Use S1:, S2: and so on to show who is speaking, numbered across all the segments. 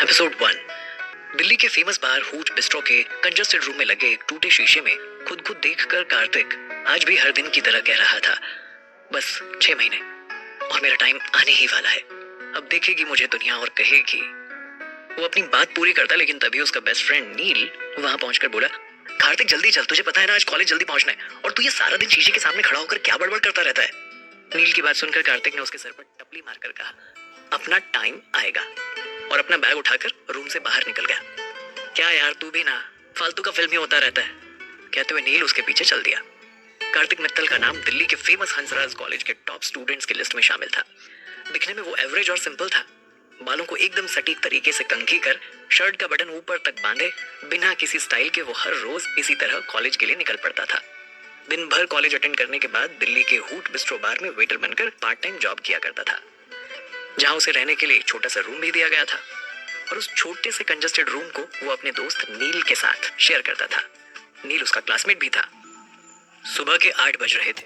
S1: Episode 1। Delhi के famous बार hoot bistro के congested room में लगे एक टूटे शीशे में खुद को देखकर कार्तिक आज भी हर दिन की तरह कह रहा था, बस 6 महीने और मेरा टाइम आने ही वाला है। अब देखेगी मुझे दुनिया और कहेगी। वो अपनी बात पूरी करता, लेकिन तभी उसका बेस्ट फ्रेंड नील वहां पहुंचकर बोला, कार्तिक जल्दी चल, तुझे पता है ना आज कॉलेज जल्दी पहुंचना है और तू ये सारा दिन शीशे के सामने खड़ा होकर क्या बड़बड़ करता रहता है। नील की बात सुनकर कार्तिक ने उसके सर पर टपली मारकर कहा, अपना टाइम आएगा, और अपना बैग उठाकर रूम से बाहर निकल गया। क्या यार, तू भी ना फालतू का फिल्म ही होता रहता है, कहते हुए नील उसके पीछे चल दिया। कार्तिक मित्तल का नाम दिल्ली के फेमस हंसराज कॉलेज के टॉप स्टूडेंट्स की लिस्ट में शामिल था। दिखने में वो एवरेज और सिंपल था। बालों को एकदम सटीक तरीके से कंघी कर, शर्ट का बटन ऊपर तक बांधे, बिना किसी स्टाइल के वो हर रोज इसी तरह कॉलेज के लिए निकल पड़ता था। दिन भर कॉलेज अटेंड करने के बाद दिल्ली के हूट बिस्ट्रो बार में वेटर बनकर पार्ट टाइम जॉब किया करता था, जहां उसे रहने के लिए एक छोटा सा रूम भी दिया गया था। और उस छोटे से कंजस्टेड रूम को वो अपने दोस्त नील के साथ शेयर करता था। नील उसका क्लासमेट भी था। सुबह के 8 बज रहे थे।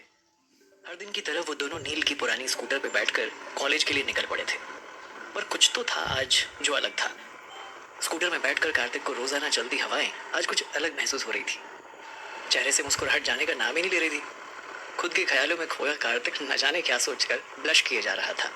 S1: हर दिन की तरह वो दोनों नील की पुरानी स्कूटर पे बैठकर कॉलेज के लिए निकल पड़े थे, पर कुछ तो था आज जो अलग था। स्कूटर में बैठकर कार्तिक को रोजाना चलती हवाएं आज कुछ अलग महसूस हो रही थी। चेहरे से मुस्कुराहट जाने का नाम ही नहीं ले रही थी। खुद के ख्यालों में खोया कार्तिक न जाने क्या सोचकर ब्लश किए जा रहा था।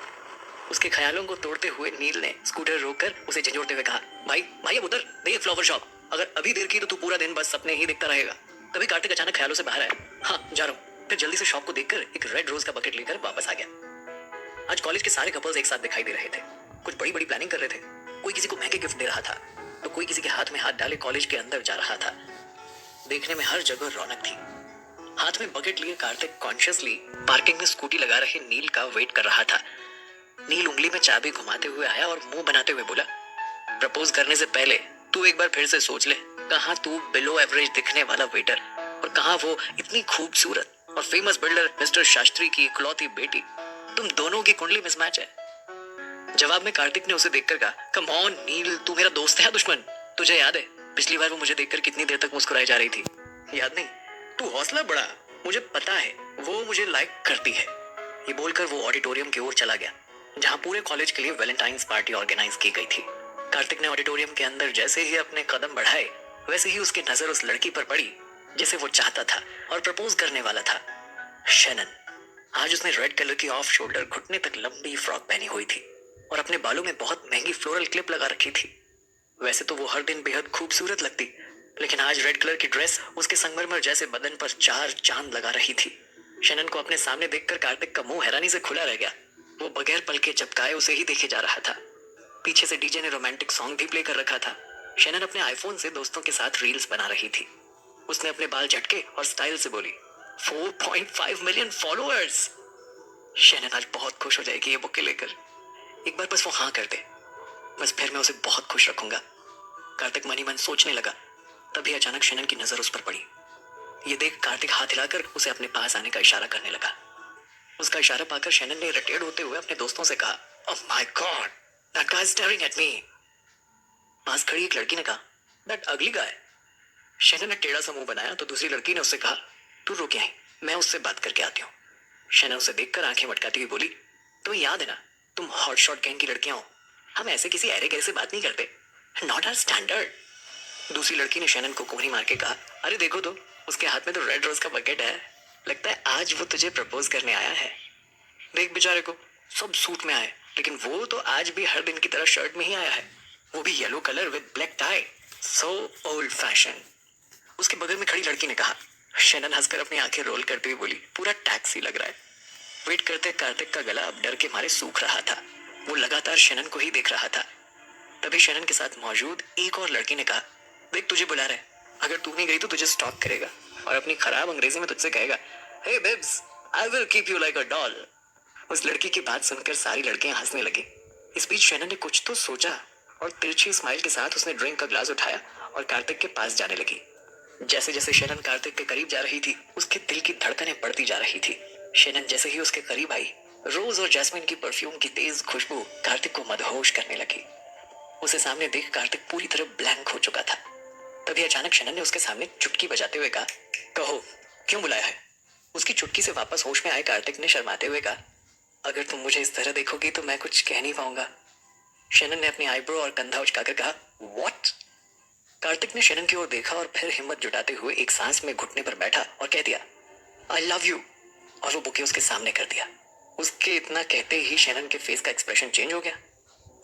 S1: उसके ख्यालों को तोड़ते हुए नील ने स्कूटर रोककर उसे झंझोड़ते हुए कहा, भाई भाई अब उधर देख फ्लावर शॉप, अगर अभी देर की तो तू पूरा दिन बस सपने ही दिखता रहेगा। तभी कार्तिक अचानक ख्यालों से बाहर आया। हाँ जा रहा हूँ। फिर जल्दी से शॉप को देखकर एक रेड रोज का बकेट लेकर वापस आ गया। आज कॉलेज के सारे कपल्स एक साथ दिखाई दे रहे थे। कुछ बड़ी बड़ी प्लानिंग कर रहे थे। कोई किसी को महंगे गिफ्ट दे रहा था, तो कोई किसी के हाथ में हाथ डाले कॉलेज के अंदर जा रहा था। देखने में हर जगह रौनक थी। हाथ में बकेट लिए कार्तिक कॉन्शियसली पार्किंग में स्कूटी लगा रहे नील का वेट कर रहा था। नील उंगली में चाबी घुमाते हुए आया और मुंह बनाते हुए बोला, प्रपोज करने से पहले तू एक बार फिर से सोच ले, कहाँ तू बिलो एवरेज दिखने वाला वेटर और कहाँ वो इतनी खूबसूरत और फेमस बिल्डर मिस्टर शास्त्री की इकलौती बेटी। तुम दोनों की कुंडली मिसमैच है। जवाब में कार्तिक ने उसे देखकर कहा, कम ऑन नील, तू मेरा दोस्त है या दुश्मन? तुझे याद है पिछली बार वो मुझे देखकर कितनी देर तक मुस्कुराई जा रही थी? याद नहीं? तू हौसला बढ़ा, मुझे पता है वो मुझे लाइक करती है। ये बोलकर वो ऑडिटोरियम की ओर चला गया, जहां पूरे कॉलेज के लिए वैलेंटाइंस पार्टी ऑर्गेनाइज की गई थी। कार्तिक ने ऑडिटोरियम के अंदर जैसे ही अपने कदम बढ़ाए, वैसे ही उसकी नजर उस लड़की पर पड़ी जिसे वो चाहता था और प्रपोज करने वाला था, शैनन। आज उसने रेड कलर की ऑफ शोल्डर घुटने तक लंबी फ्रॉक पहनी हुई थी और अपने बालों में बहुत महंगी फ्लोरल क्लिप लगा रखी थी। वैसे तो वो हर दिन बेहद खूबसूरत लगती, लेकिन आज रेड कलर की ड्रेस उसके संगमरमर जैसे बदन पर 4 चांद लगा रही थी। शैनन को अपने सामने देखकर कार्तिक का मुंह हैरानी से खुला रह गया। वो बगैर पलके झपकाए उसे ही देखे जा रहा था। पीछे से डीजे ने रोमांटिक सॉन्ग भी प्ले कर रखा था। शैनन अपने आईफोन से दोस्तों के साथ रील्स बना रही थी। उसने अपने बाल झटके और स्टाइल से बोली, 4.5 मिलियन फॉलोअर्स। शैनन आज बहुत खुश हो जाएगी ये बुके लेकर। एक बार बस वो हाँ कर दे, बस फिर मैं उसे बहुत खुश रखूंगा। कार्तिक मनी मन सोचने लगा। तभी अचानक शैनन की नजर उस पर पड़ी। ये देख कार्तिक हाथ हिलाकर उसे अपने पास आने का इशारा करने लगा। उसका इशारा पाकर शैनन ने इरिटेट होते हुए अपने दोस्तों से कहा, oh my god, that guy is staring at me. पास खड़ी एक लड़की ने कहा, दैट अगली गाय। शैनन ने टेढ़ा सा मुंह बनाया तो दूसरी लड़की ने उससे कहा, तू रुक यहीं, मैं उससे बात करके आती हूँ। शैनन उसे देखकर आंखें मटकाती हुई बोली, तुम्हें याद है ना, तुम हॉट शॉट गैंग की लड़कियां हो, हम ऐसे किसी अरे गैर से बात नहीं करते, नॉट आवर स्टैंडर्ड। दूसरी लड़की ने शैनन को कोहनी मार के कहा, अरे देखो तो, उसके हाथ में तो रेड रोज का बकेट है, लगता है आज वो तुझे प्रपोज करने आया है। देख बेचारे को, सब सूट में आए, लेकिन वो तो आज भी हर दिन की तरह शर्ट में ही आया है, वो भी yellow colour with black tie, so old fashion. उसके बगल में खड़ी लड़की ने कहा। शैनन हंसकर अपनी आंखें रोल करते हुए बोली, पूरा टैक्सी लग रहा है। वेट करते कार्तिक का गला अब डर के मारे सूख रहा था। वो लगातार शैनन को ही देख रहा था। तभी शैनन के साथ मौजूद एक और लड़की ने कहा, देख तुझे बुला रहे, अगर तू नहीं गई तो तुझे स्टॉक करेगा और अपनी खराब अंग्रेजी में तुझसे कहेगा, hey babes, I will keep you like a doll. उस लड़की की बात सुनकर सारी लड़कियां हंसने लगी। इस बीच शैनन ने कुछ तो सोचा और तिरछी स्माइल के साथ उसने ड्रिंक का ग्लास उठाया और कार्तिक के पास जाने लगी। जैसे जैसे शैनन कार्तिक के करीब जा रही थी, उसके दिल की धड़कनें बढ़ती जा रही थी। शैनन जैसे ही उसके करीब आई, रोज और जैस्मिन की परफ्यूम की तेज खुशबू कार्तिक को मदहोश करने लगी। उसे सामने देख कार्तिक पूरी तरह ब्लैंक हो चुका था। तभी अचानक शैनन ने उसके सामने चुटकी बजाते हुए कहा, कहो क्यों बुलाया है? उसकी चुटकी से वापस होश में आए कार्तिक ने शर्माते हुए कहा, अगर तुम मुझे इस तरह देखोगी तो मैं कुछ कह नहीं पाऊंगा। शैनन ने अपनी आईब्रो और कंधा उचकाकर कहा, व्हाट? कार्तिक ने शैनन की ओर देखा और फिर हिम्मत जुटाते हुए एक सांस में घुटने पर बैठा और कह दिया, आई लव यू, और वो बुके उसके सामने कर दिया। उसके इतना कहते ही शैनन के फेस का एक्सप्रेशन चेंज हो गया।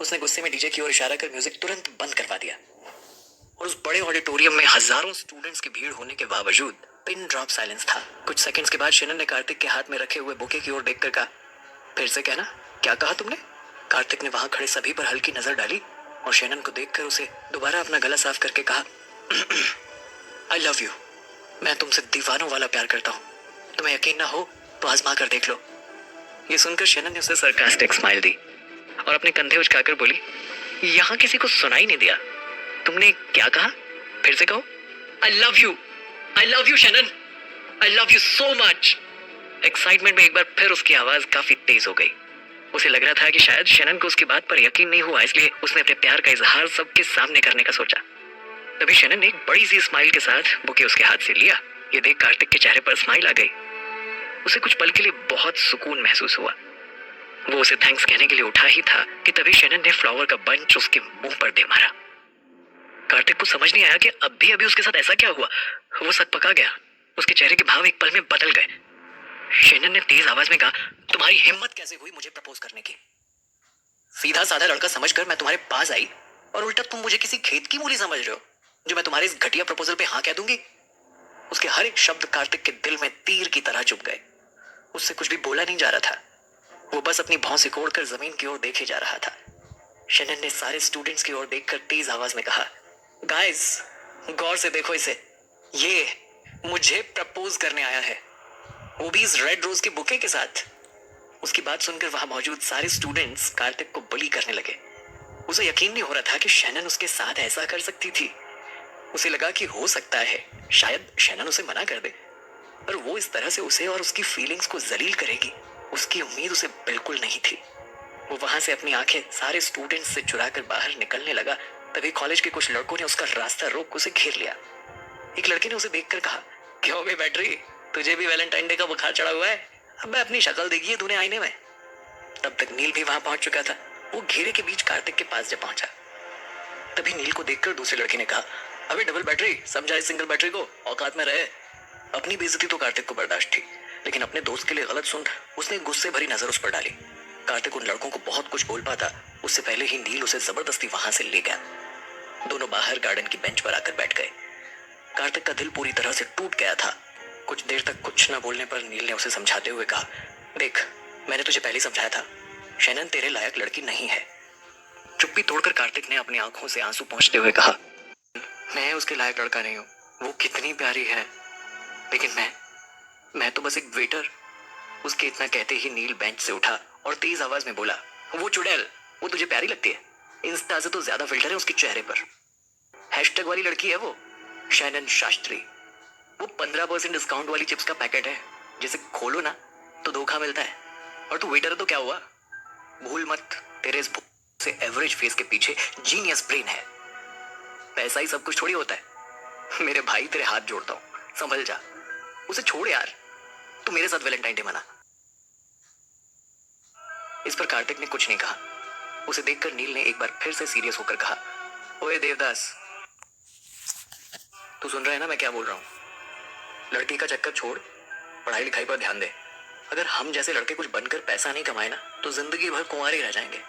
S1: उसने गुस्से में डीजे की ओर इशारा कर म्यूजिक तुरंत बंद करवा दिया और उस बड़े ऑडिटोरियम में हजारों स्टूडेंट्स की भीड़ होने के बावजूद पिन ड्रॉप साइलेंस था। कुछ सेकंड्स के बाद शैनन ने कार्तिक के हाथ में रखे हुए बुके की ओर देखकर कहा, फिर से कहना, क्या कहा तुमने? कार्तिक ने वहां खड़े सभी पर हल्की नजर डाली और शैनन को देखकर उसे दोबारा अपना गला साफ करके कहा, आई लव यू, मैं तुमसे दीवानों वाला प्यार करता हूँ, तुम्हें यकीन ना हो तो आजमा कर देख लो। ये सुनकर शैनन ने उसे सरकास्टिक स्माइल दी और अपने कंधे उचकाकर बोली, यहाँ किसी को सुनाई नहीं दिया, तुमने क्या कहा? फिर से कहो। I love you Shannon, I love you so much. Excitement में एक बार फिर उसकी आवाज काफी तेज हो गई। उसे लग रहा था कि शायद शैनन को उसकी बात पर यकीन नहीं हुआ, इसलिए उसने अपने प्यार का इजहार सबके सामने करने का सोचा। तभी शैनन ने एक बड़ी सी स्माइल के साथ बुके उसके हाथ से लिया। ये देख कार्तिक के चेहरे पर स्माइल आ गई। उसे कुछ पल के लिए बहुत सुकून महसूस हुआ। वो उसे थैंक्स कहने के लिए उठा ही था कि तभी शैनन ने फ्लावर का बंच उसके मुंह पर दे मारा। कार्तिक को समझ नहीं आया कि अभी उसके साथ ऐसा क्या हुआ। वो सकपका गया। उसके चेहरे के भाव एक पल में बदल गए। शैनन ने तेज आवाज में कहा, तुम्हारी हिम्मत कैसे हुई मुझे प्रपोज करने की? सीधा साधा लड़का समझकर मैं तुम्हारे पास आई और उल्टा तुम मुझे किसी खेत की मूली समझ रहे हो जो मैं तुम्हारे इस घटिया प्रपोजल पे हाँ कह दूंगी? उसके हर एक शब्द कार्तिक के दिल में तीर की तरह चुभ गए। उससे कुछ भी बोला नहीं जा रहा था। वो बस अपनी भौं सिकोड़कर जमीन की ओर देखे जा रहा था। शैनन ने सारे स्टूडेंट्स की ओर देखकर तेज आवाज में कहा, गाइस गौर से देखो इसे, ये मुझे प्रपोज करने आया है, वो भी इस रेड रोज के बुके के साथ। उसकी बात सुनकर वहां मौजूद सारे स्टूडेंट्स कार्तिक को बुली करने लगे। उसे यकीन नहीं हो रहा था कि शैनन उसके साथ ऐसा कर सकती थी। उसे लगा कि हो सकता है शायद शैनन उसे मना कर दे, पर वो इस तरह से उसे और उसकी फीलिंग्स को जलील करेगी, उसकी उम्मीद उसे बिल्कुल नहीं थी। वो वहां से अपनी आंखें सारे स्टूडेंट्स से चुराकर बाहर निकलने लगा। तभी कॉलेज के कुछ लड़कों ने उसका रास्ता रोक उसे घेर लिया। एक लड़के ने उसे देखकर कहा, क्यों बे बैटरी, तुझे भी वैलेंटाइन डे का बुखार चढ़ा हुआ है? अब मैं अपनी शक्ल देखी है तूने आईने में। तब तक नील भी वहां पहुंच चुका था। वो घेरे के बीच कार्तिक के पास जब पहुंचा तभी नील को देखकर दूसरे लड़के ने कहा, अबे डबल बैटरी, समझा इस सिंगल बैटरी को, औकात में रहे। अपनी बेइज्जती तो कार्तिक को बर्दाश्त थी, लेकिन अपने दोस्त के लिए गलत सुन उसने गुस्से भरी नजर उस पर डाली। कार्तिक उन लड़कों को बहुत कुछ बोल पाता, उससे पहले ही नील उसे जबरदस्ती वहां से ले गया। दोनों बाहर गार्डन की बेंच पर आकर बैठ गए। कार्तिक का दिल पूरी तरह से टूट गया था। कुछ देर तक कुछ न बोलने पर नील ने उसे समझाते हुए कहा, देख मैंने तुझे पहले समझाया था, शैनन तेरे लायक लड़की नहीं है। चुप्पी तोड़कर कार्तिक ने अपनी आंखों से आंसू पोंछते हुए कहा, मैं उसके लायक लड़का नहीं हूँ, वो कितनी प्यारी है, लेकिन मैं तो बस एक वेटर। उसके इतना कहते ही नील बेंच से उठा और तेज आवाज में बोला, वो चुड़ैल, वो तुझे प्यारी लगती है? इंस्टा से तो ज्यादा फिल्टर है उसके चेहरे पर। हैशटैग वाली लड़की है वो, शैनन शास्त्री। वो 15% डिस्काउंट वाली चिप्स का पैकेट है, जिसे खोलो ना तो धोखा मिलता है। और तू वेटर है तो क्या हुआ? भूल मत, तेरे इस से एवरेज फेस के पीछे जीनियस ब्रेन है। पैसा ही सब कुछ थोड़ी होता है। मेरे भाई तेरे हाथ जोड़ता हूँ, संभल जा, उसे छोड़ यार, तू मेरे साथ वैलेंटाइन डे मना। इस पर कार्तिक ने कुछ नहीं कहा। उसे देखकर नील ने एक बार फिर से सीरियस होकर कहा, ओए देवदास, तू सुन रहा है ना मैं क्या बोल रहा हूँ? लड़की का चक्कर छोड़, पढ़ाई लिखाई पर ध्यान दे। अगर हम जैसे लड़के कुछ बनकर पैसा नहीं कमाए ना तो जिंदगी भर कुंवारे रह जाएंगे।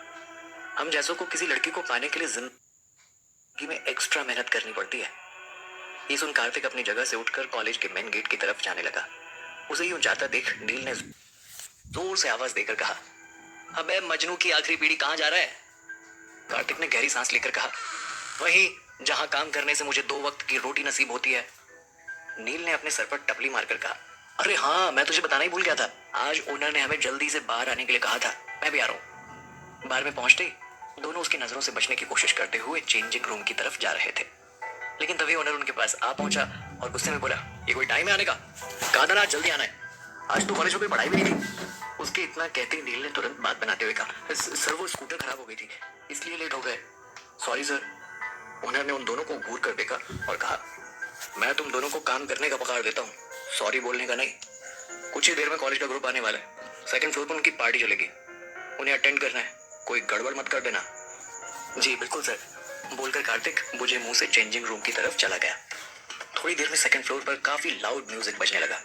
S1: हम जैसों को किसी लड़की को पाने के लिए जिंदगी में एक्स्ट्रा मेहनत करनी पड़ती है। ये सुन कार्तिक अपनी जगह से उठकर कॉलेज के मेन गेट की तरफ जाने लगा। उसे यूं जाता देख नील ने जोर से आवाज देकर कहा, अबे मजनू की आखिरी पीढ़ी कहाँ जा रहा है? कार्तिक ने गहरी सांस लेकर कहा, वहीं जहां काम करने से मुझे 2 वक्त की रोटी नसीब होती है। नील ने अपने सर पर टपली मारकर कहा, अरे हाँ, मैं तुझे बताना ही भूल गया था, आज ओनर ने हमें जल्दी से बाहर आने के लिए कहा था, मैं भी आ रहा हूँ। बार में पहुंचते दोनों उसकी नजरों से बचने की कोशिश करते हुए चेंजिंग रूम की तरफ जा रहे थे, लेकिन तभी ओनर उनके पास आ पहुंचा और गुस्से में बोला, ये कोई टाइम है आने का? कहा था ना जल्दी आना है, आज तो कॉलेज में कोई पढ़ाई भी नहीं थी। उसके इतना कहते ही नील ने तुरंत बात बनाते हुए कहा, सर वो स्कूटर खराब हो गई थी इसलिए लेट हो गए। Sorry sir. ओनर ने उन दोनों को घूर कर देखा और कहा, मैं तुम दोनों को काम करने का पकड़ देता हूँ, सॉरी बोलने का नहीं। कुछ ही देर में कॉलेज का ग्रुप आने वाला है, 2nd फ्लोर पर उनकी पार्टी चलेगी, उन्हें अटेंड करना है, कोई गड़बड़ मत कर देना। जी बिल्कुल सर, बोलकर कार्तिक बुझे मुंह से चेंजिंग रूम की तरफ चला गया। थोड़ी देर में सेकंड फ्लोर पर काफी लाउड म्यूजिक बजने लगा।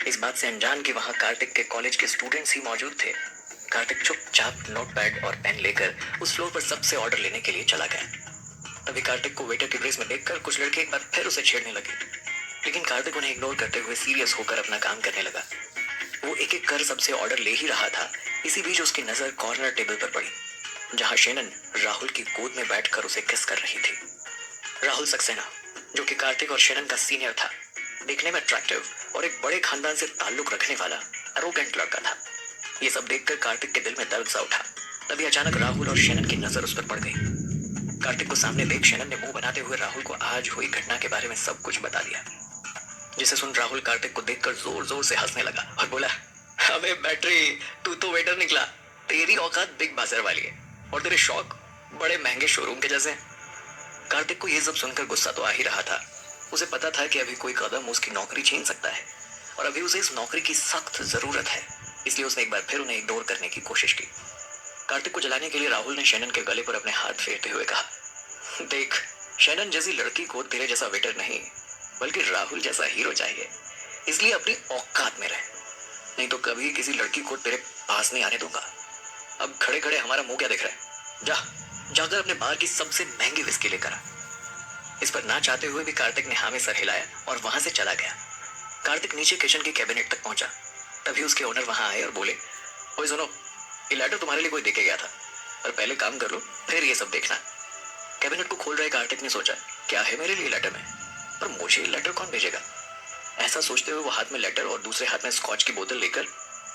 S1: इस बात से अनजान कि वहां कार्तिक के कॉलेज के स्टूडेंट्स ही मौजूद थे, कार्तिक चुपचाप नोटपैड और पेन लेकर उस फ्लोर पर सबसे ऑर्डर लेने के लिए चला गया। तभी कार्तिक को वेटर की ड्रेस में देखकर कुछ लड़के एक बार फिर उसे छेड़ने लगे, लेकिन कार्तिक उन्हें इग्नोर करते हुए सीरियस होकर अपना काम करने लगा। वो एक एक कर सबसे ऑर्डर ले ही रहा था। इसी बीच उसकी नजर कॉर्नर टेबल पर पड़ी, जहां शेनन राहुल की गोद में बैठकर उसे किस कर रही थी। राहुल सक्सेना, जो कि कार्तिक और शेनन का सीनियर था, देखने में अट्रैक्टिव और एक बड़े खानदान से ताल्लुक रखने वाला एरोगेंट लड़का था। ये सब देखकर कार्तिक के दिल में दर्द सा उठा। तभी अचानक राहुल और शेनन की नजर उस पर पड़ गई। कार्तिक को सामने देख शेनन ने मुंह बनाते हुए राहुल को आज हुई घटना के बारे में सब कुछ बता दिया, जिसे सुन राहुल कार्तिक को देखकर जोर जोर से हंसने लगा और बोला, अबे बैटरी, तू तो वेटर निकला, तेरी औकात बिग बाजार वाली है और तेरे शौक बड़े महंगे शोरूम के जैसे। कार्तिक को यह सब सुनकर गुस्सा तो आ ही रहा था। उसे पता था कि अभी कोई कदम उसकी नौकरी छीन सकता है और अभी उसे इस नौकरी की सख्त जरूरत है, इसलिए उसने एक बार फिर उन्हें इग्नोर करने की कोशिश की। कार्तिक को जलाने के लिए राहुल ने शेनन के गले पर अपने हाथ फेरते हुए कहा, देख, शेनन जैसी लड़की को तेरे जैसा वेटर नहीं बल्कि राहुल जैसा हीरो चाहिए, इसलिए अपनी औकात में रह, नहीं तो कभी किसी लड़की को तेरे पास नहीं आने दूंगा। अब खड़े खड़े हमारा मुंह क्या देख रहा है, जाकर अपने बार की सबसे महंगी विस्की लेकर आ। इस पर ना चाहते हुए भी कार्तिक ने हाँ में सर हिलाया और वहां से चला गया। कार्तिक नीचे किचन के कैबिनेट तक पहुंचा। तभी उसके ओनर वहां आए और बोले, ओए सुनो, ये लेटर तुम्हारे लिए कोई देके गया था, पर पहले काम कर लो फिर ये सब देखना। कैबिनेट को खोल रहे कार्तिक ने सोचा, क्या है मेरे लिए लेटर में, पर मुझे लेटर कौन भेजेगा। ऐसा सोचते हुए वो हाथ में लेटर और दूसरे हाथ में स्कॉच की बोतल लेकर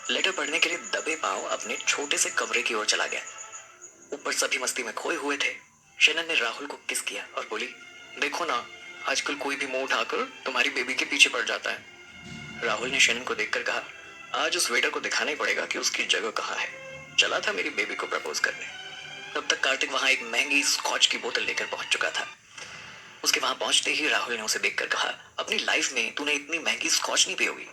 S1: लेटर पढ़ने के लिए दबे पांव अपने छोटे से कमरे की ओर चला गया। ऊपर सभी मस्ती में खोए हुए थे। शेनन ने राहुल को किस किया और बोली, देखो ना, आजकल कोई भी मुंह उठाकर तुम्हारी बेबी के पीछे पड़ जाता है। राहुल ने शेनन को देखकर कहा, आज उस वेटर को दिखाना ही पड़ेगा कि उसकी जगह कहाँ है। चला था मेरी बेबी को प्रपोज करने। तब तक कार्तिक वहां एक महंगी स्कॉच की बोतल लेकर पहुंच चुका था। उसके वहां पहुंचते ही राहुल ने उसे देखकर कहा, अपनी लाइफ में तूने इतनी महंगी स्कॉच नहीं पी होगी,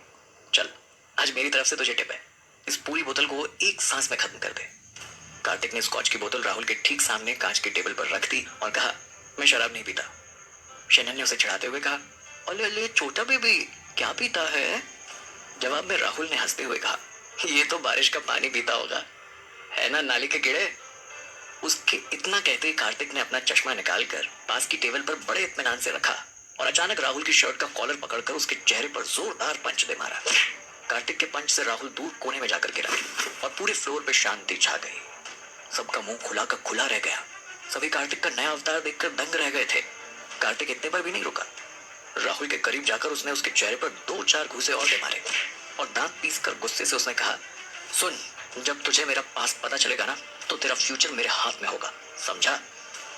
S1: चल आज मेरी तरफ से तुझे टिप है, इस पूरी बोतल को एक सांस में खत्म कर दे। कार्तिक ने स्कॉच की बोतल राहुल के ठीक सामने कांच के टेबल पर रख दी और कहा, मैं शराब नहीं पीता। शेनन ने उसे चिढ़ाते हुए कहा, अले अले छोटा बेबी, क्या पीता है। जवाब में राहुल ने हंसते हुए कहा, ये तो बारिश का पानी पीता होगा, है ना नाली के कीड़े। उसके इतना कहते ही कार्तिक ने अपना चश्मा निकालकर पास की टेबल पर बड़े इत्मीनान से रखा और अचानक राहुल की शर्ट का कॉलर पकड़कर उसके चेहरे पर जोरदार पंच दे मारा। कार्तिक के पंच से राहुल दूर कोने में जाकर गिरा और पूरे फ्लोर पे शांति छा गई। सबका मुंह खुला का खुला रह गया। सभी कार्तिक का नया अवतार देखकर दंग रह गए थे। कार्तिक इतने पर भी नहीं रुका। राहुल के करीब जाकर उसने उसके चेहरे पर 2-4 घूंसे और दे मारे और दांत पीसकर गुस्से से उसने कहा, सुन, जब तुझे मेरा पास्ट पता चलेगा ना, तो तेरा फ्यूचर मेरे हाथ में होगा, समझा।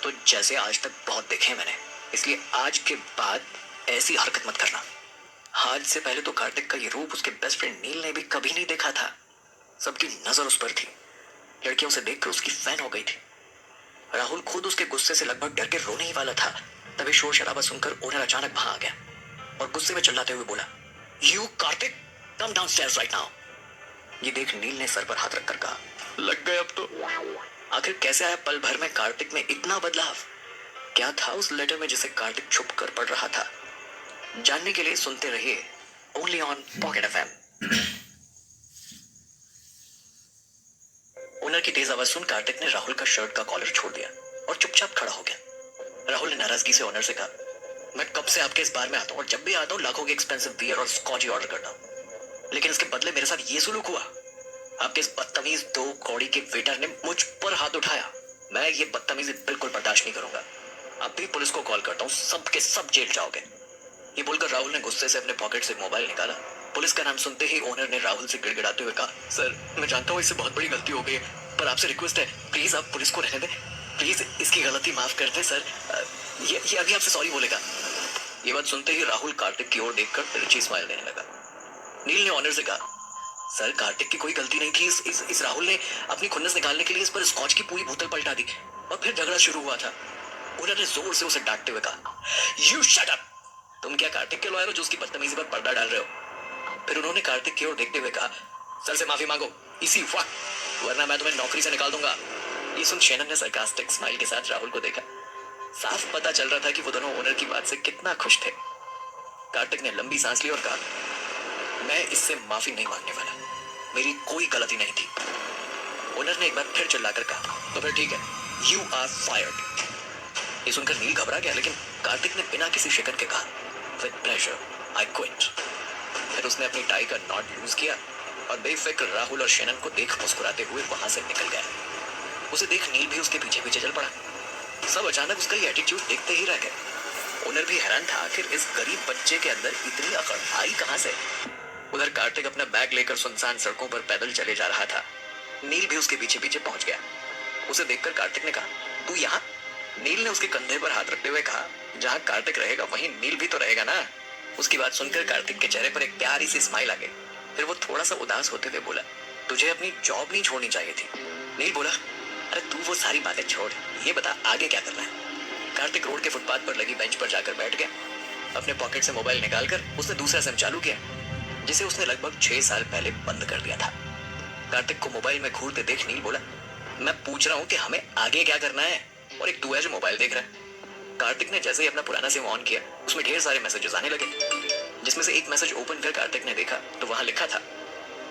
S1: तो जैसे आज तक बहुत देखे मैंने, इसलिए आज के बाद ऐसी हरकत मत करना। आज से पहले तो कार्तिक का ये रूप उसके बेस्ट फ्रेंड नील ने भी कभी नहीं देखा था। सबकी नजर उस पर थी। लड़कियों से देखकर उसकी फैन हो गई थी। राहुल खुद उसके गुस्से से लगभग डर के रोने ही वाला था। तभी शोर शराबा सुनकर ओनर अचानक वहां आ गया और गुस्से में चिल्लाते हुए बोला, you Kartik, come downstairs right now. ये देख नील ने सर पर हाथ रखकर कहा, लग गए अब तो। आखिर कैसे आया पल भर में कार्तिक में इतना बदलाव। क्या था उस लेटर में जिसे कार्तिक छुप कर पढ़ रहा था। जानने के लिए सुनते रहिए only on pocket FM. Owner की तेज आवाज सुन कार्तिक ने राहुल का शर्ट का कॉलर छोड़ दिया और चुपचाप खड़ा हो गया। राहुल ने नाराजगी से ओनर से कहा, मैं कब से आपके इस बार में आता हूँ और जब भी आता हूँ लाखों के एक्सपेंसिव बियर और स्कॉच ही ऑर्डर करता हूँ, लेकिन इसके बदले मेरे साथ ये सुलूक हुआ। आपके इस बदतमीज 2 कौड़ी के वेटर ने मुझ पर हाथ उठाया। मैं ये बदतमीजी बिल्कुल बर्दाश्त नहीं करूंगा। अब भी पुलिस को कॉल करता हूँ, सब के सब जेल जाओगे। ये बोलकर राहुल ने गुस्से से अपने पॉकेट से मोबाइल निकाला। पुलिस का नाम सुनते ही ओनर ने राहुल से गिड़गिड़ाते हुए कहा, सर मैं जानता हूँ इससे बहुत बड़ी गलती हो गई, पर आपसे रिक्वेस्ट है, प्लीज आप पुलिस को रहने दें, प्लीज इसकी गलती माफ कर दें सर। ये अभी आपसे सॉरी बोलेगा। ये बात सुनते ही राहुल कार्तिक की ओर देखकर तिरछी स्माइल देने लगा। नील ने ऑनर से कहा, सर कार्तिक की कोई गलती नहीं थी। इस राहुल ने अपनी खुन्नस निकालने के लिए इस पर स्कॉच की पूरी बोतल पलटा दी और फिर झगड़ा शुरू हुआ था। ओनर ने जोर से उसे डांटते हुए कहा, यू शट अप। तुम क्या कार्तिक के लॉयर हो जो उसकी बदतमीजी पर पर्दा डाल रहे हो। फिर उन्होंने कार्तिक की ओर देखते हुए कहा, सर से माफी मांगो इसी वक्त, वरना मैं तुम्हें नौकरी से निकाल दूंगा। ये सुन शेनन ने सरकास्टिक स्माइल के साथ राहुल को देखा। साफ पता चल रहा था कि वो दोनों ओनर की बात से कितना खुश थे। कार्तिक ने लंबी सांस ली और कहा, मैं इससे माफी नहीं मांगने वाला, मेरी कोई गलती नहीं थी। ओनर ने एक बार फिर चिल्लाकर कहा, तो फिर ठीक है, यू आर फायर्ड। ये सुनकर नील घबरा गया, लेकिन कार्तिक ने बिना किसी शिकन के कहा, विद प्लेजर आई क्विट। फिर उसने अपनी टाई का नॉट लूज किया और बेफिक्र राहुल और शेनन को देख मुस्कुराते हुए वहां से निकल गया। उसे देख नील भी उसके पीछे पीछे चल पड़ा। सब अचानक उसका ये एटीट्यूड देखते ही रह गए। ओनर भी हैरान था, आखिर इस गरीब बच्चे के अंदर इतनी अकड़ आई कहां से। उधर कार्तिक अपना बैग लेकर सुनसान सड़कों पर पैदल चले जा रहा था। नील भी उसके पीछे पीछे पहुंच गया। उसे देखकर कार्तिक ने कहा, तू यहाँ? नील ने उसके कंधे पर हाथ रखते हुए कहा, जहां कार्तिक रहेगा वहीं नील भी तो रहेगा ना। उसकी बात सुनकर कार्तिक के चेहरे पर एक प्यारी सी स्माइल आ गई। फिर वो थोड़ा सा उदास होते हुए बोला, तुझे अपनी जॉब नहीं छोड़नी चाहिए थी। नील बोला, अरे तू वो सारी बातें छोड़, ये बता आगे क्या करना है। कार्तिक रोड के फुटपाथ पर लगी बेंच पर जाकर बैठ गया। अपने पॉकेट से मोबाइल निकालकर उसने दूसरा सिम चालू किया, जिसे उसने लगभग 6 साल पहले बंद कर दिया था। कार्तिक को मोबाइल में घूरते देख नील बोला, मैं पूछ रहा हूँ कि हमें आगे क्या करना है, और एक तू है जो मोबाइल देख रहा है। कार्तिक ने जैसे ही अपना पुराना सिम ऑन किया, उसमें ढेर सारे मैसेजेस आने लगे, जिसमें से एक मैसेज ओपन कर कार्तिक ने देखा तो वहां लिखा था,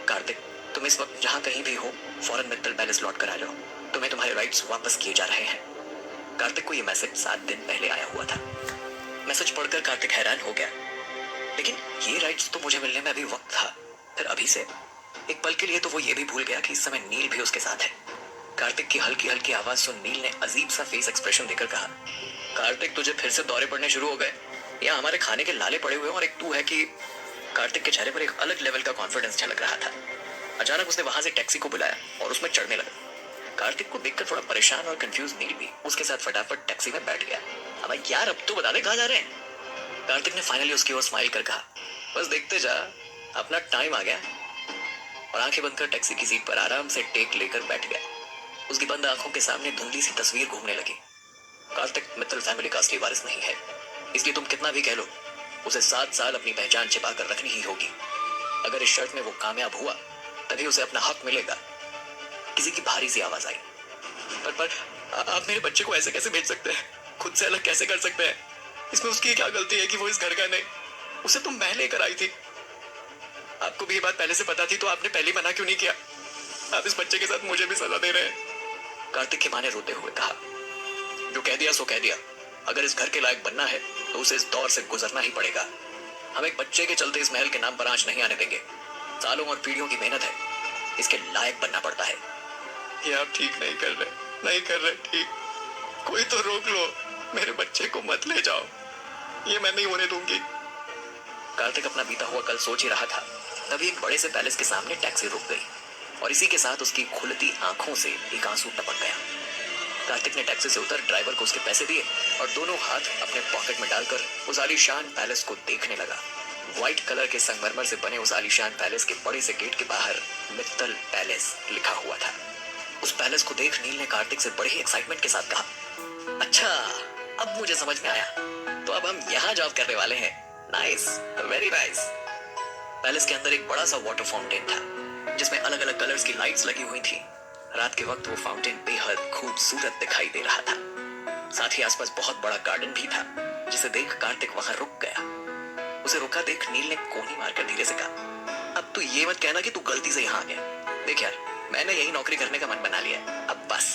S1: कार्तिक तुम इस वक्त जहां कहीं भी हो फौरन मित्तल पैलेस लौट कर आ जाओ, तुम्हें तुम्हारे राइट्स वापस किए जा रहे हैं। कार्तिक को यह मैसेज 7 दिन पहले आया हुआ था। मैसेज पढ़कर कार्तिक हैरान हो गया, लेकिन ये राइट्स तो मुझे मिलने में अभी वक्त था, फिर अभी से। एक पल के लिए तो वो ये भी भूल गया कि इस समय नील भी उसके साथ है। कार्तिक की हल्की हल्की आवाज सुन नील ने अजीब सा फेस एक्सप्रेशन देकर कहा, कार्तिक तुझे फिर से दौरे पड़ने शुरू हो गए, या हमारे खाने के लाले पड़े हुए और एक तू है कि। कार्तिक के चेहरे पर एक अलग लेवल का कॉन्फिडेंस झलक रहा था। अचानक उसने वहां से टैक्सी को बुलाया और उसमें चढ़ने लगा। कार्तिक को देखकर थोड़ा परेशान और कंफ्यूज नील भी उसके साथ फटाफट टैक्सी में बैठ गया। अब यार अब तो बता दे कहां जा रहे हैं। कार्तिक ने फाइनली उसकी ओर स्माइल कर कहा, बस देखते जा, अपना टाइम आ गया। और आंखें बंद कर टैक्सी की सीट पर आराम से टेक लेकर बैठ गया। उसकी बंद आंखों के सामने धुंधली सी तस्वीर घूमने लगी। कार्तिक मित्तल फैमिली का असली वारिस नहीं है, इसलिए तुम कितना भी कह लो, उसे 7 साल अपनी पहचान छिपा कर रखनी ही होगी। अगर इस शर्त में वो कामयाब हुआ तभी उसे अपना हक मिलेगा। किसी की भारी सी आवाज आई, पर आप मेरे बच्चे को ऐसे कैसे भेज सकते हैं, खुद से अलग कैसे कर सकते हैं? इसमें उसकी क्या गलती है कि वो इस घर का नहीं, उसे तुम मैं लेकर आई थी। आपको भी ये बात पहले से पता थी तो आपने पहले मना क्यों नहीं किया? आप इस बच्चे के साथ मुझे भी सजा दे रहे हैं। कार्तिक की मां ने रोते हुए कहा, जो कह दिया सो कह दिया, अगर इस घर के लायक बनना है तो उसे इस दौर से गुजरना ही पड़ेगा। हम एक बच्चे के चलते इस महल के नाम पर आंच नहीं आने देंगे। सालों और पीढ़ियों की मेहनत है, इसके लायक बनना पड़ता है। ये आप ठीक नहीं कर रहे ठीक। कोई तो रोक लो, मेरे बच्चे को मत ले जाओ, ये मैं नहीं होने दूंगी। कार्तिक अपना बीता हुआ कल सोच ही रहा था, तभी एक बड़े से पैलेस के सामने टैक्सी रुक गई और इसी के साथ उसकी खुलती आंखों से एक आंसू टपक गया। कार्तिक ने टैक्सी से उतर ड्राइवर को उसके पैसे दिए और दोनों हाथ अपने पॉकेट में डालकर उस आलीशान पैलेस को देखने लगा। व्हाइट कलर के संगमरमर से बने उस आलीशान पैलेस के बड़े से गेट के बाहर मित्तल पैलेस लिखा हुआ था। उस पैलेस को देख नील ने कार्तिक से बड़े ही एक्साइटमेंट के साथ कहा, अच्छा अब मुझे समझ में आया, तो अब हम यहाँ जॉब करने वाले हैं। Nice, very nice. पैलेस के अंदर एक बड़ा सा वाटर फाउंटेन था, जिसमें अलग अलग कलर्स की लाइट्स लगी हुई थी। रात के वक्त वो फाउंटेन बेहद खूबसूरत दिखाई दे रहा था। साथ ही आसपास बहुत बड़ा गार्डन भी था, जिसे देख कार्तिक वहां रुक गया। उसे रुका देख नील ने कोनी मारकर धीरे से कहा, अब तू ये मत कहना कि तू गलती से यहाँ आ गया। देख यार, मैंने यही नौकरी करने का मन बना लिया है, अब बस।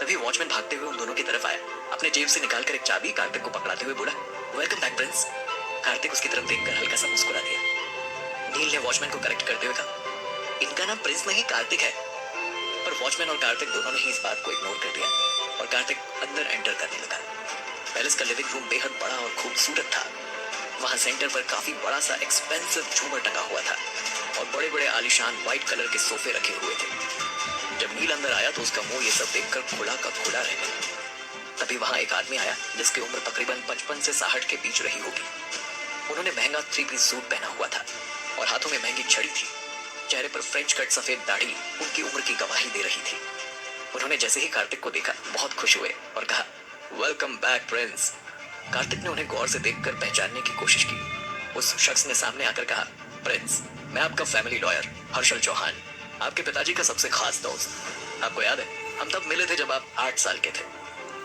S1: तभी वॉचमैन भागते हुए उन दोनों की तरफ आया। अपने जेब से निकालकर एक चाबी कार्तिक को पकड़ाते हुए बोला, वेलकम बैक प्रिंस। कार्तिक उसकी तरफ देखकर हल्का सा मुस्कुरा दिया। नील ने वॉचमैन को करेक्ट करते हुए कहा, इनका नाम प्रिंस नहीं कार्तिक है। पर वॉचमैन और कार्तिक दोनों ने ही इस बात को इग्नोर कर दिया और कार्तिक अंदर एंटर करने लगा। पैलेस का लिविंग रूम बेहद बड़ा और खूबसूरत था। वहां सेंटर पर काफी बड़ा सा एक्सपेंसिव झूमर टंगा हुआ था और बड़े बड़े आलीशान व्हाइट कलर के सोफे रखे हुए थे। जब नील अंदर आया तो उसका मुंह ये सब देखकर खुला का खुला रह गया। तभी वहां एक आदमी आया जिसकी उम्र तकरीबन 55 से 60 के बीच रही होगी। उन्होंने महंगा 3-piece सूट पहना हुआ था और हाथों में महंगी छड़ी थी। चेहरे पर फ्रेंच कट सफेद दाढ़ी उनकी उम्र की गवाही दे रही थी। उन्होंने जैसे ही कार्तिक को देखा बहुत खुश हुए और कहा, वेलकम बैक प्रिंस। कार्तिक ने उन्हें गौर से देखकर पहचानने की कोशिश की। उस शख्स ने सामने आकर कहा, प्रिंस मैं आपका फैमिली लॉयर हर्षल चौहान, आपके पिताजी का सबसे खास दोस्त। आपको याद है हम तब मिले थे जब आप 8 साल के थे।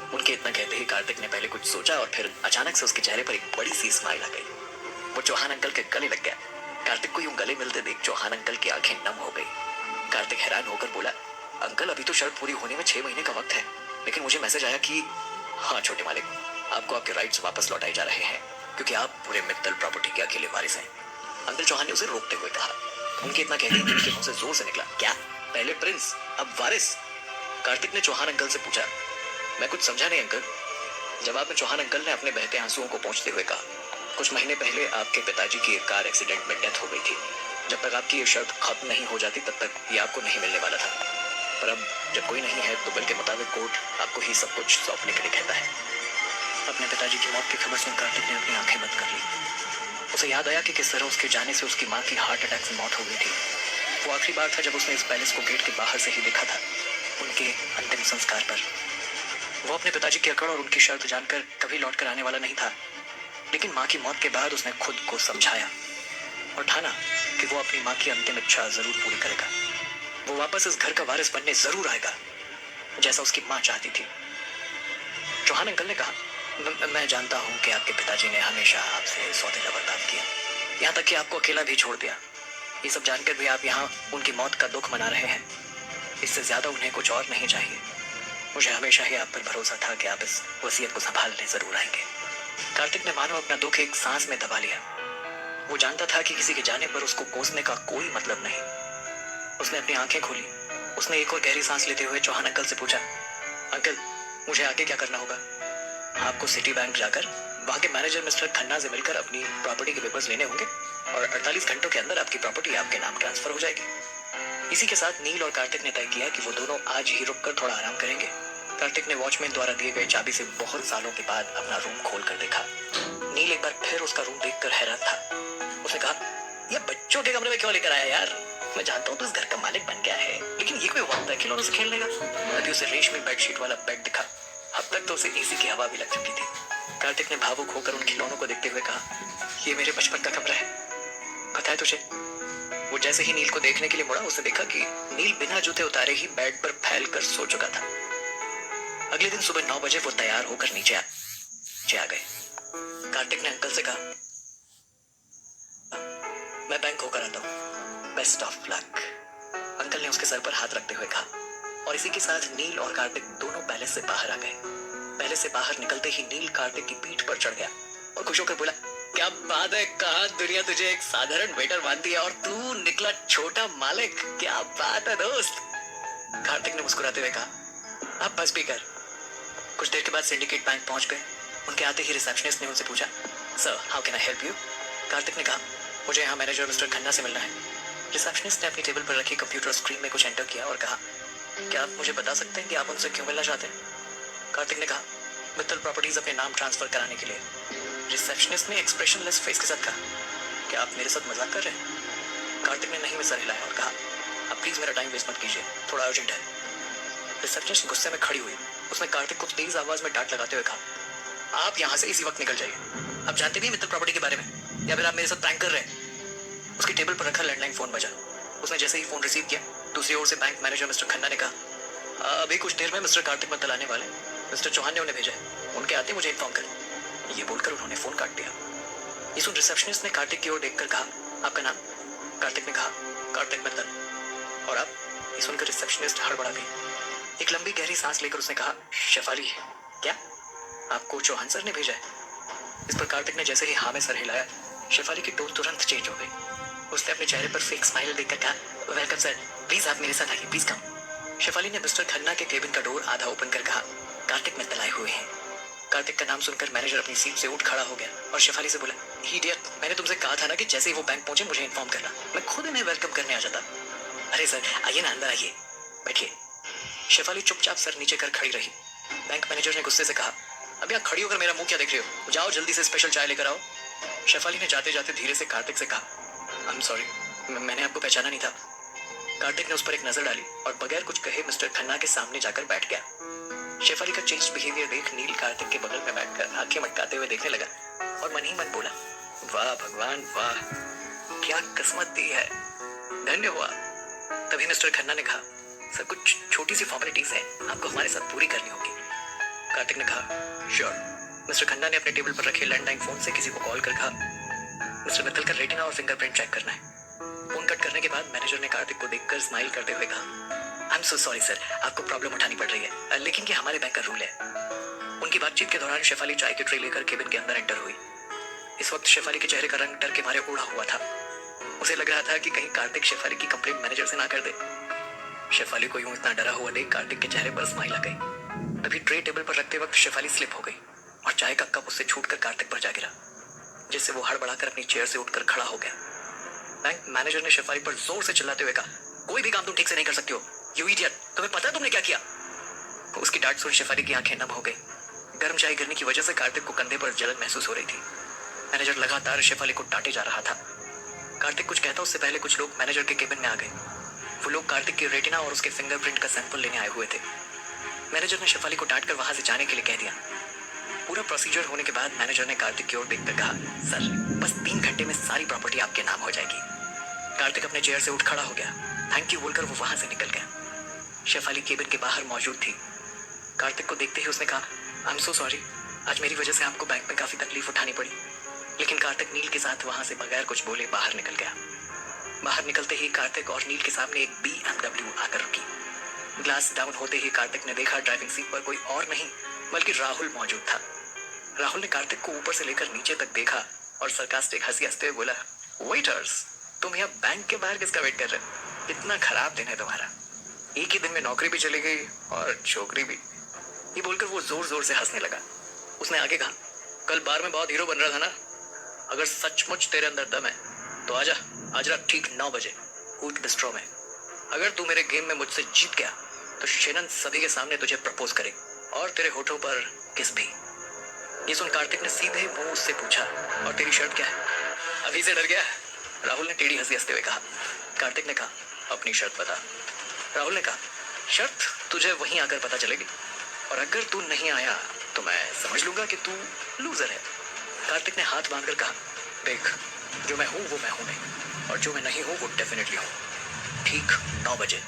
S1: उनके इतना कहते ही कार्तिक ने पहले कुछ सोचा और फिर अचानक से उसके चेहरे पर एक बड़ी सी स्माइल आ गई। वो चौहान अंकल के गले लग गया। कार्तिक को यूं गले मिलते देख चौहान अंकल की आंखें नम हो गई। कार्तिक हैरान होकर बोला, अंकल अभी तो शर्त पूरी होने में 6 महीने का वक्त है, लेकिन मुझे मैसेज आया कि हाँ छोटे मालिक, आपको आपके राइट्स वापस लौटाए जा रहे हैं क्योंकि आप पूरे मित्तल प्रॉपर्टी के अकेले वारिस हैं। अंकल चौहान ने उसे रोकते हुए कहा। उनके इतना कहते ही उनके मुंह से जोर से निकला, क्या पहले प्रिंस अब वारिस? कार्तिक ने चौहान अंकल से पूछा। मैं कुछ समझा नहीं अंकल। जवाब में चौहान अंकल ने अपने बहते आंसुओं को पोंछते हुए कहा, कुछ महीने पहले आपके पिताजी की एक कार एक्सीडेंट में डेथ हो गई थी। जब तक आपकी ये शर्त खत्म नहीं हो जाती तब तक ये आपको नहीं मिलने वाला था, पर अब जब कोई नहीं है तो बिल के मुताबिक कोर्ट आपको ही सब कुछ सौंपने के लिए कहता है। अपने पिताजी की मौत की खबर सुन कार्तिक ने अपनी आंखें बंद कर ली। उसे याद आया कि किस तरह उसके जाने से उसकी माँ की हार्ट अटैक से मौत हो गई थी। वो आखिरी बार था जब उसने इस पैलेस को गेट के बाहर से ही देखा था, उनके अंतिम संस्कार पर। वो अपने पिताजी की अकड़ और उनकी शर्त जानकर कभी लौट कर आने वाला नहीं था, लेकिन माँ की मौत के बाद उसने खुद को समझाया और ठाना कि वो अपनी माँ की अंतिम इच्छा जरूर पूरी करेगा। वो वापस इस घर का वारिस बनने जरूर आएगा, जैसा उसकी माँ चाहती थी। चौहान अंकल ने कहा, मैं जानता हूँ कि आपके पिताजी ने हमेशा आपसे सौतेला बर्ताव किया, यहाँ तक कि आपको अकेला भी छोड़ दिया। ये सब जानकर भी आप यहाँ उनकी मौत का दुख मना रहे हैं। इससे ज्यादा उन्हें कुछ और नहीं चाहिए। मुझे हमेशा ही आप पर भरोसा था कि आप इस वसीयत को संभालने जरूर आएंगे। कार्तिक ने मानो अपना दुख एक सांस में दबा लिया। वो जानता था कि किसी के जाने पर उसको कोसने का कोई मतलब नहीं। उसने अपनी आंखें खोली। उसने एक और गहरी सांस लेते हुए चौहान अंकल से पूछा, अंकल मुझे आगे क्या करना होगा? आपको सिटी बैंक जाकर वहां के मैनेजर मिस्टर खन्ना से मिलकर अपनी प्रॉपर्टी के पेपर्स लेने होंगे और 48 घंटों के अंदर आपकी प्रॉपर्टी आपके नाम ट्रांसफर हो जाएगी। इसी के साथ नील और कार्तिक ने तय किया कि वो दोनों आज ही रुककर थोड़ा आराम करेंगे। कार्तिक ने वॉचमैन द्वारा दिए गए चाबी से बहुत सालों के बाद अपना रूम खोल कर देखा। नील एक बार फिर उसका रूम देखकर हैरान था। उसने कहा, ये बच्चों के कमरे में क्यों लेकर आया यार? मैं जानता हूँ तू इस घर का मालिक बन गया है, लेकिन ये कोई वक्त है खिलौनों से खेलने का? अभी उसे रेशमी बेडशीट वाला बेड दिखा। अब तक तो उसे एसी की हवा भी लग चुकी थी। कार्तिक ने भावुक होकर उन खिलौनों को देखते हुए कहा, ये मेरे बचपन का कमरा है, पता है तुझे? वो जैसे ही नील को देखने के लिए मुड़ा, उसने देखा कि नील बिना जूते उतारे ही बेड पर फैलकर सो चुका था। अगले दिन सुबह 9 बजे वो तैयार होकर नीचे आ गए। कार्तिक ने अंकल से कहा, मैं बैंक होकर आता हूँ, बेस्ट ऑफ लक। अंकल ने उसके सर पर हाथ रखते हुए कहा और इसी के साथ नील और कार्तिक दोनों पैलेस से बाहर आ गए। पैलेस से बाहर निकलते ही नील कार्तिक की पीठ पर चढ़ गया और खुश होकर बोला, क्या बात है, कहा दुनिया तुझे एक साधारण वेटर मानती है और तू निकला छोटा मालिक, क्या बात है दोस्त। कार्तिक ने मुस्कुराते हुए कहा, अब बस भी कर। कुछ देर के बाद सिंडिकेट बैंक पहुंच गए। उनके आते ही रिसेप्शनिस्ट ने उनसे पूछा, sir how can I help you? Kartik ने कहा, मुझे यहाँ मैनेजर मिस्टर खन्ना से मिलना है। रिसेप्शनिस्ट ने अपनी टेबल पर रखी कंप्यूटर स्क्रीन में कुछ एंटर किया और कहा, क्या आप मुझे बता सकते हैं कि आप उनसे क्यों मिलना चाहते हैं? कार्तिक ने कहा, मित्तल प्रॉपर्टीज अपने नाम ट्रांसफर कराने के लिए। रिसेप्शनिस्ट ने एक्सप्रेशनलेस फेस के साथ कहा, क्या आप मेरे साथ मजाक कर रहे हैं? कार्तिक ने नहीं में सर हिलाया और कहा, अब प्लीज मेरा टाइम वेस्ट मत कीजिए, थोड़ा अर्जेंट है। रिसेप्शनिस्ट गुस्से में खड़ी हुई। उसने कार्तिक को तेज आवाज में डांट लगाते हुए कहा, आप यहाँ से इसी वक्त निकल जाइए। आप जानते नहीं मित्तल प्रॉपर्टी के बारे में, या फिर आप मेरे साथ प्रैंक कर रहे हैं? उसकी टेबल पर रखा लैंडलाइन फोन बजा। उसने जैसे ही फोन रिसीव किया, दूसरी ओर से बैंक मैनेजर मिस्टर खन्ना ने कहा, अभी कुछ देर में मिस्टर कार्तिक मित्तल आने वाले, मिस्टर चौहान ने उन्हें भेजा है, उनके आते मुझे इन्फॉर्म करें। ये बोलकर उन्होंने फोन काट दिया। ये सुन रिसेप्शनिस्ट ने कार्तिक की ओर देखकर कहा, आपका नाम? कार्तिक ने कहा, कार्तिक मित्तल। और आप? ये सुनकर रिसेप्शनिस्ट हड़बड़ा गई। एक लंबी गहरी सांस लेकर उसने कहा, शेफाली। क्या? आपको चौहान सर ने भेजा है? इस पर कार्तिक ने जैसे ही हाँ में सर हिलाया, शेफाली की टोन तुरंत चेंज हो गई। उसने अपने चेहरे पर फेक स्माइल देखकर कहा, वेलकम सर, प्लीज आप मेरे साथ आइए, प्लीज कम। शेफाली ने मिस्टर खन्ना के केबिन का डोर आधा ओपन कर कहा, कार्तिक मित्तल आए हुए हैं। कार्तिक का नाम सुनकर मैनेजर अपनी सीट से उठ खड़ा हो गया और शेफाली से बोला, इडियट, मैंने तुमसे कहा था ना कि जैसे ही वो बैंक पहुंचे मुझे इन्फॉर्म करना, मैं खुद इन्हें वेलकम करने आ जाता। अरे सर आइए ना, अंदर आइए, बैठिए। शेफाली चुपचाप सर नीचे कर खड़ी रही। बैंक मैनेजर ने गुस्से से कहा, अब यहाँ खड़ी होकर मेरा मुंह क्या देख रहे हो? जाओ जल्दी से स्पेशल चाय लेकर आओ। शेफाली ने जाते जाते धीरे से कार्तिक से कहा, आई एम सॉरी, मैंने आपको पहचाना नहीं था। कार्तिक ने उस पर एक नजर डाली और बगैर कुछ कहे मिस्टर खन्ना के सामने जाकर बैठ गया। शेफाली का चेंज्ड बिहेवियर देख नील कार्तिक के बगल में बैठकर आंखें मटकाते हुए देखने लगा और मन ही मन बोला, वाह भगवान वाह, क्या किस्मत दी है, धन्य हुआ। तभी मिस्टर खन्ना ने कहा, सर कुछ छोटी सी फॉर्मेलिटीज है, आपको हमारे साथ पूरी करनी होगी। कार्तिक ने कहा श्योर। मिस्टर खन्ना ने अपने टेबल पर रखे लैंडलाइन फोन से किसी को कॉल कर कहा मिस्टर मित्तल का रेटिना और फिंगरप्रिंट चेक करना है। फोन कट करने के बाद मैनेजर ने कार्तिक को देखकर स्माइल करते हुए कहा I am so sorry sir, आपको प्रॉब्लम उठानी पड़ रही है, लेकिन ये हमारे बैंक का रूल है। उनकी बातचीत के दौरान शेफाली चाय की ट्रे लेकर केबिन के अंदर एंटर हुई। इस वक्त शेफाली के चेहरे का रंग डर के मारे उड़ा हुआ था। उसे लग रहा था कि कहीं कार्तिक शेफाली की कंप्लेंट मैनेजर से ना कर दे। शेफाली को यूं इतना डरा हुआ देख कार्तिक के चेहरे पर स्माइल आ गई। तभी ट्रे टेबल पर रखते वक्त शेफाली स्लिप हो गई और चाय का कप उससे छूटकर कार्तिक पर जा गिरा, जिससे वो हड़बड़ाकर अपनी चेयर से उठकर खड़ा हो गया। बैंक मैनेजर ने शेफाली पर जोर से चिल्लाते हुए कहा कोई भी काम तुम ठीक से नहीं कर सकती हो, यू इडियट, तुम्हें पता है तुमने क्या किया? उसकी डांट सुन शेफाली की आंखें नम हो गई। गर्म चाय गिरने की वजह से कार्तिक को कंधे पर जलन महसूस हो रही थी। मैनेजर लगातार शेफाली को डांटे जा रहा था। कार्तिक कुछ कहता उससे पहले कुछ लोग मैनेजर के केबिन में आ गए। वो लोग कार्तिक की रेटिना और उसके फिंगरप्रिंट का सैंपल लेने आए हुए थे। मैनेजर ने शेफाली को डांटकर वहां से जाने के लिए कह दिया। पूरा प्रोसीजर होने के बाद मैनेजर ने कार्तिक की ओर देखकर कहा सर बस 3 घंटे में सारी प्रॉपर्टी आपके नाम हो जाएगी। कार्तिक अपने चेयर से उठ खड़ा हो गया। थैंक यू बोलकर वो वहां से निकल गया। शेफाली केबिन के बाहर मौजूद थी। कार्तिक को देखते ही उसने कहा आई एम सो सॉरी, आज मेरी वजह से आपको बैंक में काफी तकलीफ उठानी पड़ी। लेकिन कार्तिक नील के साथ वहां से बगैर कुछ बोले बाहर निकल गया। बाहर निकलते ही कार्तिक और नील के सामने एक BMW आकर रुकी। ग्लास डाउन होते ही कार्तिक ने देखा ड्राइविंग सीट पर कोई और नहीं बल्कि राहुल मौजूद था। राहुल ने कार्तिक को ऊपर से लेकर नीचे तक देखा और सरकास्टिक हंसी हंसते हुए बोला वेटर्स, तुम यहाँ बैंक के बाहर किसका वेट कर रहे हो? इतना खराब दिन है तुम्हारा, एक ही दिन में नौकरी भी चली गई और छोकरी भी। ये बोलकर वो जोर जोर से हंसने लगा। उसने आगे कहा कल बार में बहुत हीरो बन रहा था ना, अगर सचमुच तेरे अंदर दम है तो आजा आज रात ठीक 9 बजे हूट बिस्ट्रो में। अगर तू मेरे गेम में मुझसे जीत गया तो शेनन सभी के सामने तुझे प्रपोज करे और तेरे होठों पर किस भी। ये सुन कार्तिक ने सीधे मुंह उससे पूछा और तेरी शर्ट क्या है? अभी से डर गया? राहुल ने टेढ़ी हंसी हंसते हुए कहा। कार्तिक ने कहा अपनी शर्त बता। राहुल ने कहा शर्त तुझे वहीं आकर पता चलेगी और अगर तू नहीं आया तो मैं समझ लूंगा कि तू लूजर है। कार्तिक ने हाथ बांधकर कहा देख, जो मैं हूं वो मैं हूं नहीं, और जो मैं नहीं हूं वो डेफिनेटली हूं। ठीक 9 बजे।